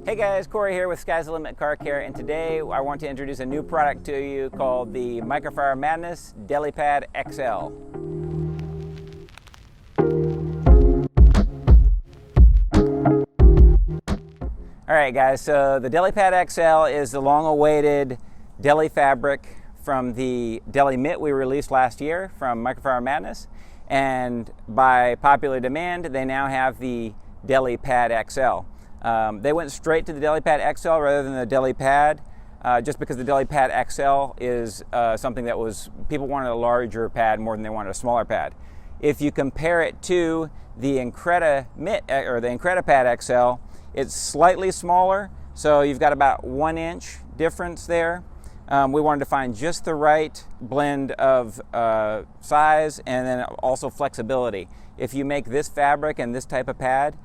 Hey guys, Corey here with Sky's the Limit Car Care, and today I want to introduce a new product to you called the Microfiber Madness DeliPad XL. Alright guys, so the DeliPad XL is the long-awaited Deli fabric from the Deli mitt we released last year from Microfiber Madness, and by popular demand they now have the DeliPad XL. They went straight to the DeliPad XL rather than the DeliPad, just because the DeliPad XL is something that people wanted a larger pad more than they wanted a smaller pad. If you compare it to the Incredipad or the Incredipad XL, it's slightly smaller, so you've got about 1 inch difference there. We wanted to find just the right blend of size and then also flexibility. If you make this fabric and this type of pad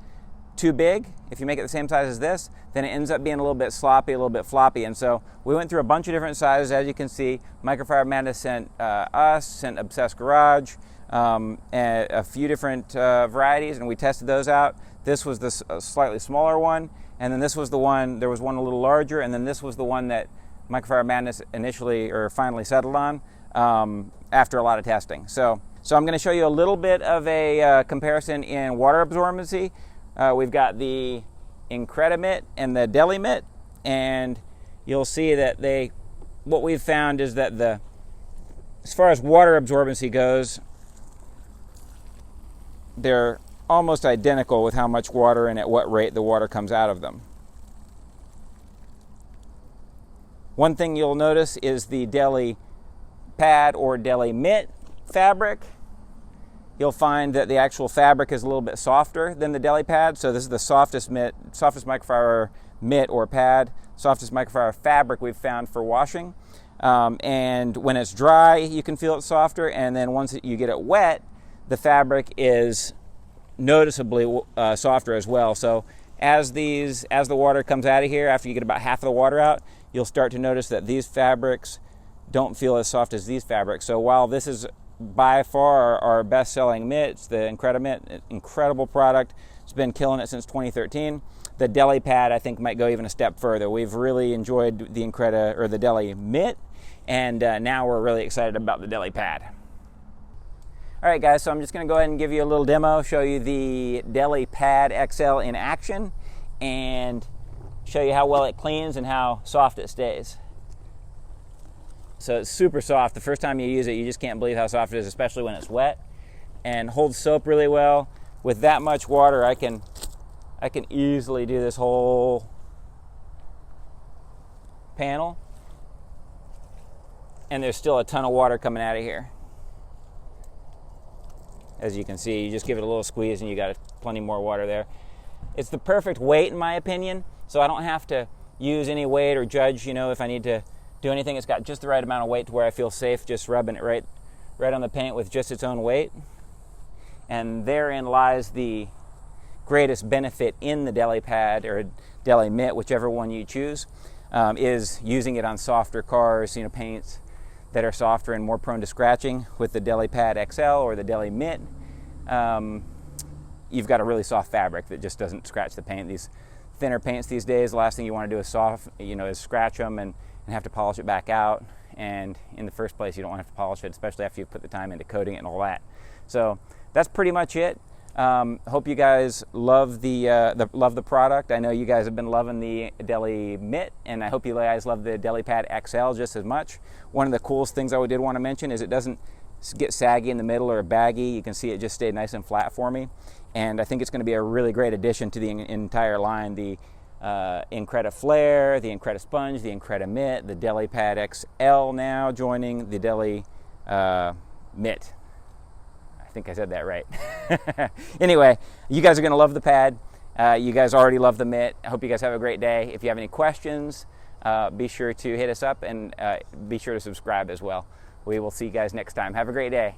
too big, if you make it the same size as this, then it ends up being a little bit sloppy, a little bit floppy. And so we went through a bunch of different sizes. As you can see, Microfiber Madness sent Obsessed Garage, and a few different varieties, and we tested those out. This was the slightly smaller one, and then this was the one, there was one a little larger, and then this was the one that Microfiber Madness initially or finally settled on after a lot of testing. So I'm going to show you a little bit of a comparison in water absorbency. We've got the Incredipad and the Deli mitt, and you'll see that what we've found is that as far as water absorbency goes, they're almost identical with how much water and at what rate the water comes out of them. One thing you'll notice is the Deli pad or Deli mitt fabric. You'll find that the actual fabric is a little bit softer than the Deli pad. So this is the softest microfiber mitt or pad, softest microfiber fabric we've found for washing. And when it's dry, you can feel it softer. And then once you get it wet, the fabric is noticeably softer as well. So as the water comes out of here, after you get about half of the water out, you'll start to notice that these fabrics don't feel as soft as these fabrics. So while this is by far our best-selling mitt, it's the Incredipad, incredible product. It's been killing it since 2013. The DeliPad, I think, might go even a step further. We've really enjoyed the Deli mitt, and now we're really excited about the DeliPad. All right, guys, so I'm just going to go ahead and give you a little demo, show you the DeliPad XL in action, and show you how well it cleans and how soft it stays. So it's super soft. The first time you use it, you just can't believe how soft it is, especially when it's wet, and holds soap really well. With that much water, I can easily do this whole panel, and there's still a ton of water coming out of here. As you can see, you just give it a little squeeze and you got plenty more water there. It's the perfect weight in my opinion, so I don't have to use any weight or judge, if I need to do anything. It's got just the right amount of weight to where I feel safe just rubbing it right on the paint with just its own weight. And therein lies the greatest benefit in the DeliPad or Deli mitt, whichever one you choose, is using it on softer cars, paints that are softer and more prone to scratching. With the DeliPad XL or the Deli mitt, you've got a really soft fabric that just doesn't scratch the paint. These thinner paints these days, the last thing you want to do is scratch them and have to polish it back out. And in the first place, you don't want to have to polish it, especially after you put the time into coating it and all that. So that's pretty much it. Hope you guys love the product. I know you guys have been loving the Deli mitt, and I hope you guys love the DeliPad XL just as much. One of the coolest things I did want to mention is it doesn't get saggy in the middle or baggy. You can see it just stayed nice and flat for me, and I think it's going to be a really great addition to the entire line. The Incrediflare, the Incredisponge, the Incredimitt, the DeliPad XL now joining the Deli mitt. I think I said that right. Anyway, you guys are going to love the pad. You guys already love the mitt. I hope you guys have a great day. If you have any questions, be sure to hit us up, and be sure to subscribe as well. We will see you guys next time. Have a great day.